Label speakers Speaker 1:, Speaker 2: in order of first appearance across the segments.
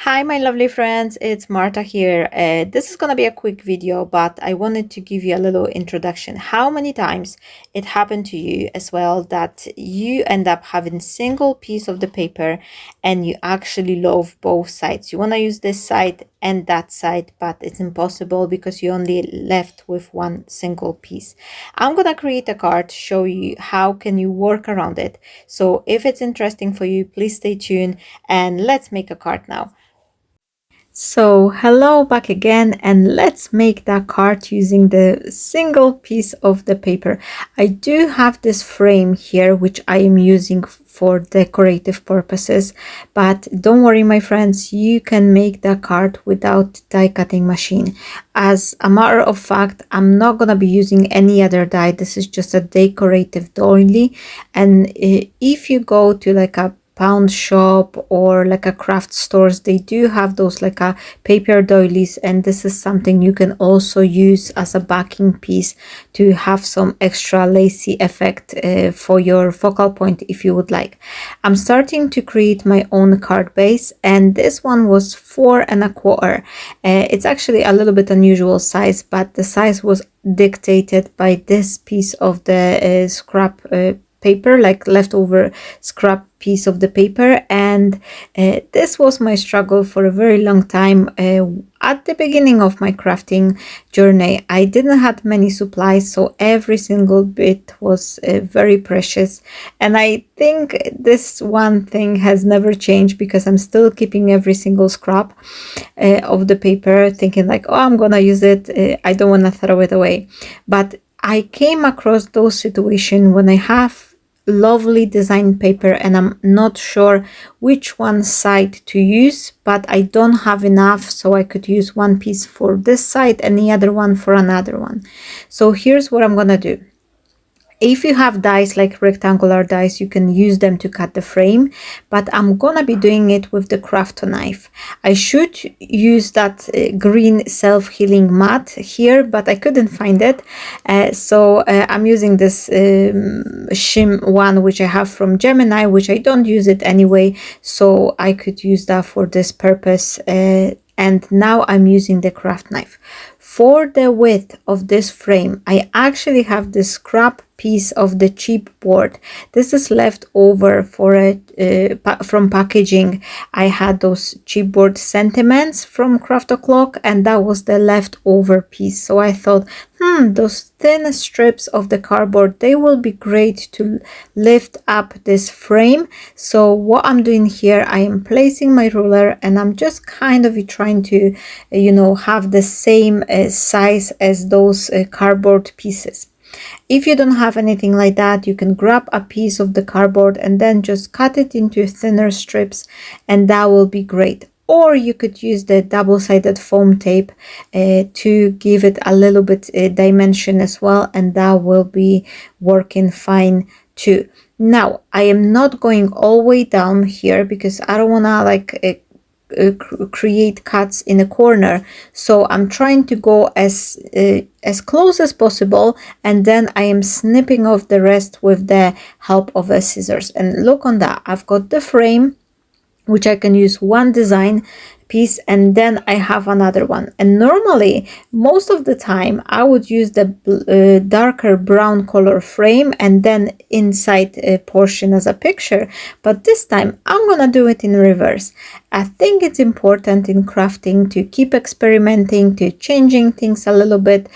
Speaker 1: Hi, my lovely friends, it's Marta here. This is gonna be a quick video, but I wanted to give you a little introduction. How many times it happened to you as well that you end up having single piece of the paper and you actually love both sides. You wanna use this side and that side, but it's impossible because you only left with one single piece. I'm gonna create a card, show you how can you work around it. So if it's interesting for you, please stay tuned and let's make a card now. So hello back again, and let's make that card using the single piece of the paper. I do have this frame here which I am using for decorative purposes, but don't worry my friends, you can make that card without die cutting machine. As a matter of fact, I'm not gonna be using any other die. This is just a decorative doily, and if you go to like a pound shop or like a craft stores, they do have those like a paper doilies, and this is something you can also use as a backing piece to have some extra lacy effect for your focal point if you would like. I'm starting to create my own card base, and this one was 4¼ it's actually a little bit unusual size, but the size was dictated by this piece of the scrap paper, like leftover scrap piece of the paper. And this was my struggle for a very long time. At the beginning of my crafting journey, I didn't have many supplies, so every single bit was very precious. And I think this one thing has never changed because I'm still keeping every single scrap of the paper, thinking like, oh, I'm gonna use it, I don't want to throw it away. But I came across those situations when I have lovely design paper and I'm not sure which one side to use, but I don't have enough, so I could use one piece for this side and the other one for another one. So here's what I'm gonna do. If you have dies like rectangular dies, you can use them to cut the frame, but I'm gonna be doing it with the craft knife. I should use that green self-healing mat here, but I couldn't find it, so I'm using this shim one which I have from Gemini, which I don't use it anyway, so I could use that for this purpose. And now I'm using the craft knife. For the width of this frame, I actually have the scrap piece of the chipboard. This is left over for from packaging. I had those chipboard sentiments from Craft O'Clock, and that was the leftover piece. So I thought, those thin strips of the cardboard, they will be great to lift up this frame. So what I'm doing here, I am placing my ruler and I'm just kind of trying to, have the same size as those cardboard pieces. If you don't have anything like that, you can grab a piece of the cardboard and then just cut it into thinner strips, and that will be great. Or you could use the double-sided foam tape to give it a little bit dimension as well, and that will be working fine too. Now, I am not going all the way down here because I don't want to create cuts in a corner, so I'm trying to go as close as possible, and then I am snipping off the rest with the help of a scissors. And look on that, I've got the frame which I can use one design piece, and then I have another one. And normally most of the time I would use the darker brown color frame and then inside a portion as a picture, but this time I'm gonna do it in reverse. I think it's important in crafting to keep experimenting, to changing things a little bit,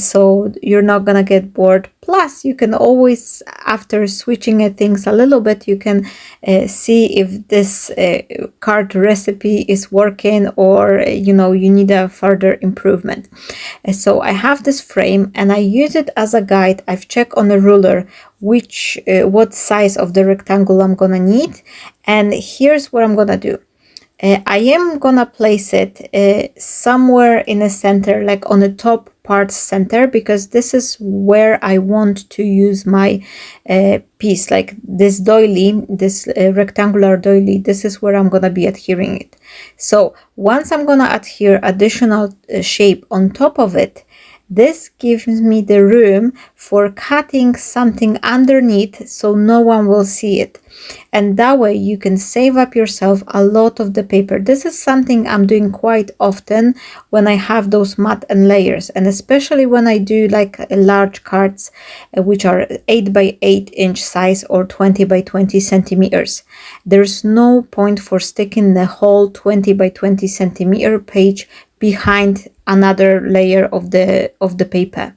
Speaker 1: so you're not gonna get bored. Plus, you can always, after switching things a little bit, you can see if this card recipe is working, or you need a further improvement. So I have this frame and I use it as a guide. I've checked on a ruler what size of the rectangle I'm gonna need, and here's what I'm gonna do. I am gonna place it somewhere in the center, like on the top part center, because this is where I want to use my piece, like this doily, this rectangular doily. This is where I'm gonna be adhering it. So once I'm gonna adhere additional shape on top of it, This gives me the room for cutting something underneath so no one will see it. And that way you can save up yourself a lot of the paper. This is something I'm doing quite often when I have those mat and layers, and especially when I do like large cards, which are 8 by 8 inch size or 20 by 20 centimeters. There's no point for sticking the whole 20 by 20 centimeter page behind another layer of the paper.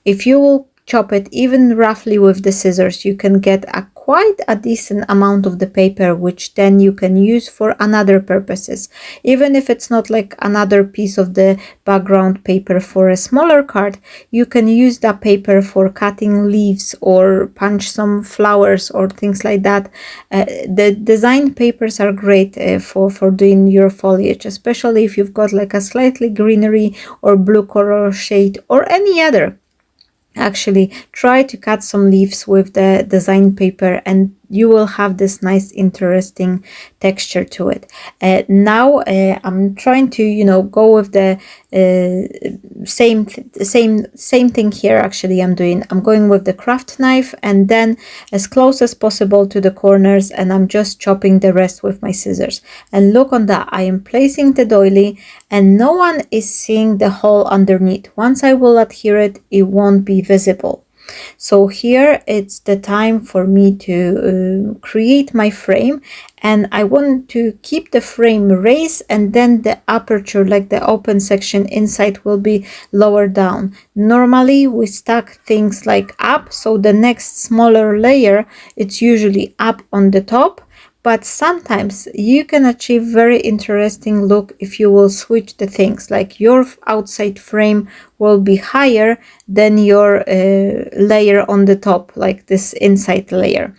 Speaker 1: If you will chop it even roughly with the scissors, you can get quite a decent amount of the paper, which then you can use for another purposes. Even if it's not like another piece of the background paper for a smaller card, you can use that paper for cutting leaves or punch some flowers or things like that. The design papers are great for doing your foliage, especially if you've got like a slightly greenery or blue color shade or any other. Actually, try to cut some leaves with the design paper and you will have this nice interesting texture to it. Now I'm trying to go with the same thing here. Actually, I'm going with the craft knife and then as close as possible to the corners, and I'm just chopping the rest with my scissors. And look on that, I am placing the doily and no one is seeing the hole underneath. Once I will adhere it, it won't be visible. So here it's the time for me to create my frame, and I want to keep the frame raised and then the aperture, like the open section inside, will be lower down. Normally we stack things like up, so the next smaller layer, it's usually up on the top. But sometimes you can achieve very interesting look if you will switch the things, like your outside frame will be higher than your layer on the top, like this inside layer.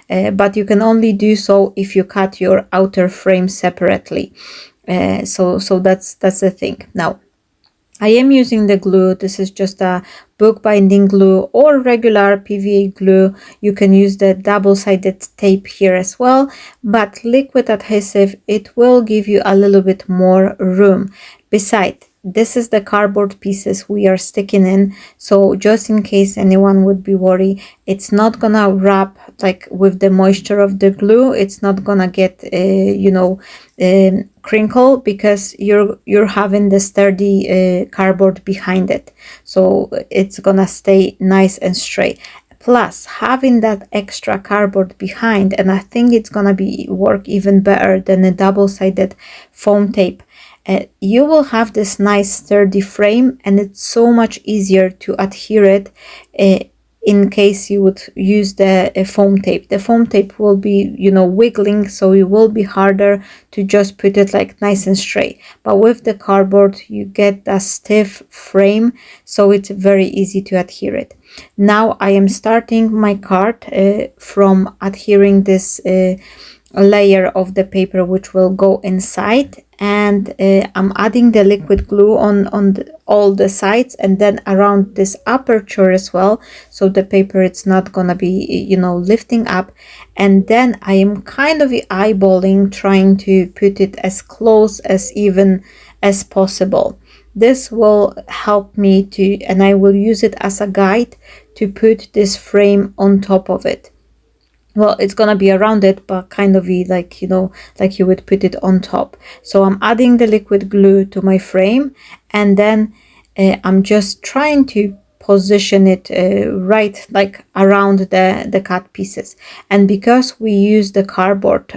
Speaker 1: But you can only do so if you cut your outer frame separately. So that's the thing. Now, I am using the glue. This is just a bookbinding glue or regular PVA glue. You can use the double-sided tape here as well, but liquid adhesive, it will give you a little bit more room. Besides, this is the cardboard pieces we are sticking in, so just in case anyone would be worried, it's not gonna wrap like with the moisture of the glue. It's not gonna get crinkle because you're having the sturdy cardboard behind it, so it's gonna stay nice and straight. Plus, having that extra cardboard behind, and I think it's gonna be work even better than a double-sided foam tape. You will have this nice sturdy frame, and it's so much easier to adhere it in case you would use the foam tape. The foam tape will be wiggling, so it will be harder to just put it like nice and straight. But with the cardboard you get a stiff frame, so it's very easy to adhere it. Now I am starting my card from adhering this layer of the paper which will go inside, and I'm adding the liquid glue on all the sides and then around this aperture as well, so the paper it's not gonna be lifting up. And then I am kind of eyeballing, trying to put it as close as even as possible. This will help me to, and I will use it as a guide to put this frame on top of it. Well, it's gonna be around it, but kind of like like you would put it on top. So I'm adding the liquid glue to my frame, and then I'm just trying to position it right like around the cut pieces. And because we use the cardboard,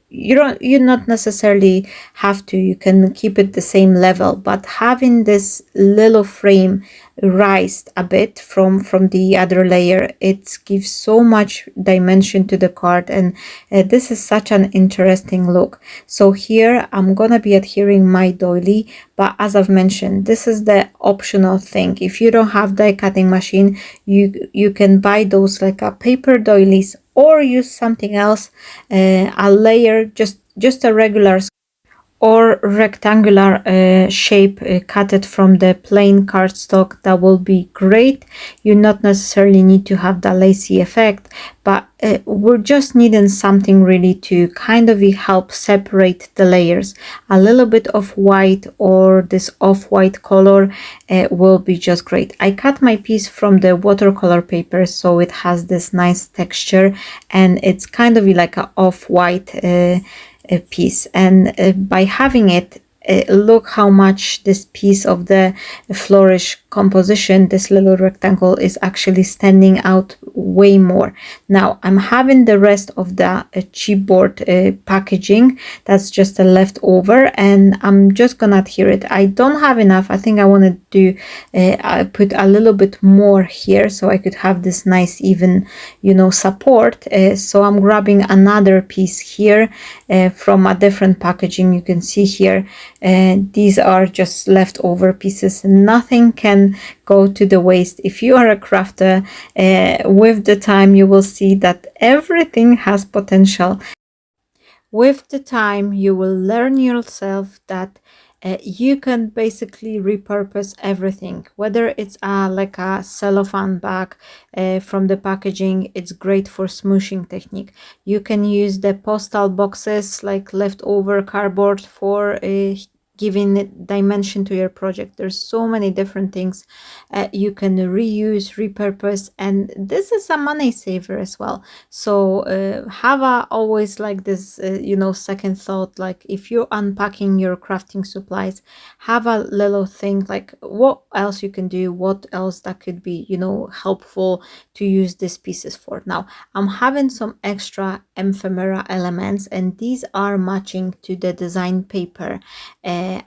Speaker 1: you not necessarily have to, you can keep it the same level, but having this little frame raised a bit from the other layer, it gives so much dimension to the card, and this is such an interesting look. So here I'm gonna be adhering my doily, but as I've mentioned, this is the optional thing. If you don't have die cutting machine, you can buy those like a paper doilies or use something else, a layer, just a regular, or rectangular shape cut it from the plain cardstock, that will be great. You not necessarily need to have the lacy effect, but we're just needing something really to kind of help separate the layers. A little bit of white or this off-white color will be just great. I cut my piece from the watercolor paper, so it has this nice texture and it's kind of like a off-white piece, and by having it, look how much this piece of the flourish composition, this little rectangle, is actually standing out way more. Now I'm having the rest of the chipboard packaging that's just a leftover, and I'm just gonna adhere it. I don't have enough. I think I want to do I put a little bit more here so I could have this nice even, you know, support. So I'm grabbing another piece here from a different packaging. You can see here these are just leftover pieces. Nothing can go to the waste. If you are a crafter, with the time you will see that everything has potential. With the time you will learn yourself that you can basically repurpose everything, whether it's like a cellophane bag from the packaging. It's great for smooshing technique. You can use the postal boxes like leftover cardboard for giving it dimension to your project. There's so many different things you can reuse, repurpose, and this is a money saver as well. So have a always like this you know, second thought, like if you're unpacking your crafting supplies, have a little think like what else you can do, what else that could be, you know, helpful to use these pieces for. Now I'm having some extra ephemera elements, and these are matching to the design paper.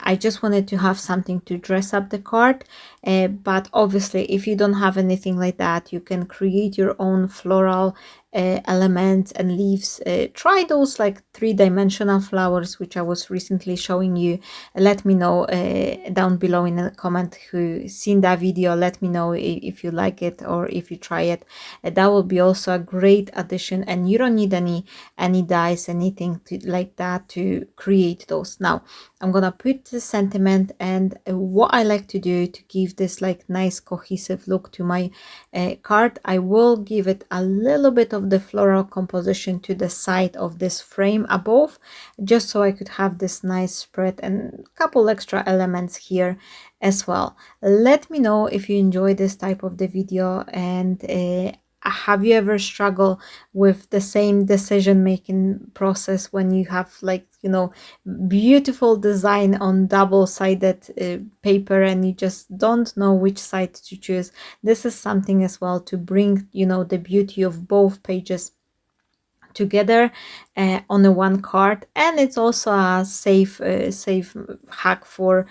Speaker 1: I just wanted to have something to dress up the card, but obviously if you don't have anything like that, you can create your own floral elements and leaves. Try those like three-dimensional flowers which I was recently showing you. Let me know down below in a comment who seen that video. Let me know if you like it or if you try it. That will be also a great addition, and you don't need any dies, anything like that to create those. Now I'm gonna put the sentiment, and what I like to do to give this like nice cohesive look to my card, I will give it a little bit of the floral composition to the side of this frame above, just so I could have this nice spread and a couple extra elements here as well. Let me know if you enjoy this type of the video, and have you ever struggled with the same decision making process when you have, like, you know, beautiful design on double-sided paper and you just don't know which side to choose? This is something as well to bring, you know, the beauty of both pages together on the one card, and it's also a safe hack for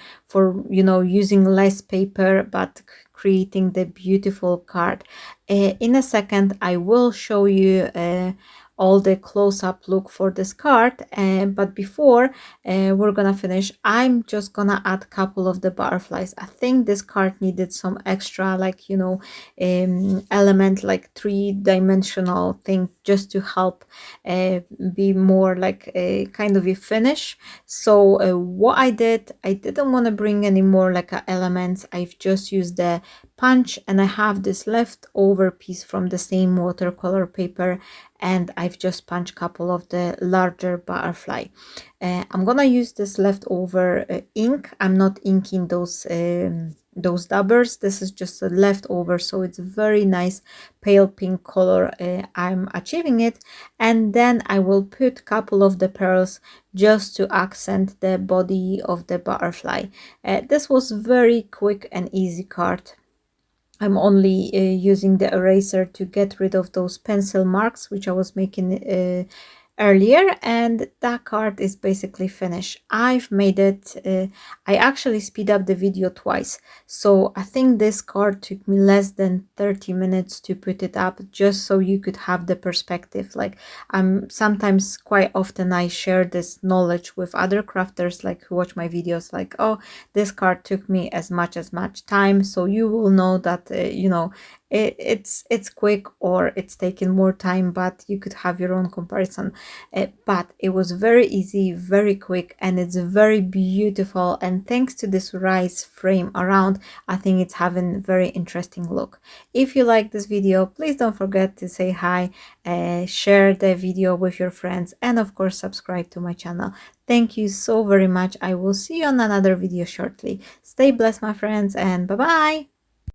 Speaker 1: you know, using less paper but creating the beautiful card. In a second I will show you all the close-up look for this card, but before we're gonna finish, I'm just gonna add a couple of the butterflies. I think this card needed some extra, like, you know, element, like three-dimensional thing, just to help be more like a kind of a finish. So what I didn't want to bring any more like elements. I've just used the punch, and I have this leftover piece from the same watercolor paper, and I've just punched a couple of the larger butterfly. I'm gonna use this leftover ink. I'm not inking those dabbers. This is just a leftover, so it's very nice pale pink color. I'm achieving it, and then I will put a couple of the pearls just to accent the body of the butterfly. This was very quick and easy card. I'm only using the eraser to get rid of those pencil marks which I was making earlier, and that card is basically finished. I've made it. I actually speed up the video twice, so I think this card took me less than 30 minutes to put it up, just so you could have the perspective. Like, I'm sometimes, quite often, I share this knowledge with other crafters like who watch my videos, like, oh, this card took me as much time, so you will know that you know, It's quick or it's taken more time, but you could have your own comparison. But it was very easy, very quick, and it's very beautiful. And thanks to this rice frame around, I think it's having very interesting look. If you like this video, please don't forget to say hi, share the video with your friends, and of course subscribe to my channel. Thank you so very much. I will see you on another video shortly. Stay blessed, my friends, and bye bye.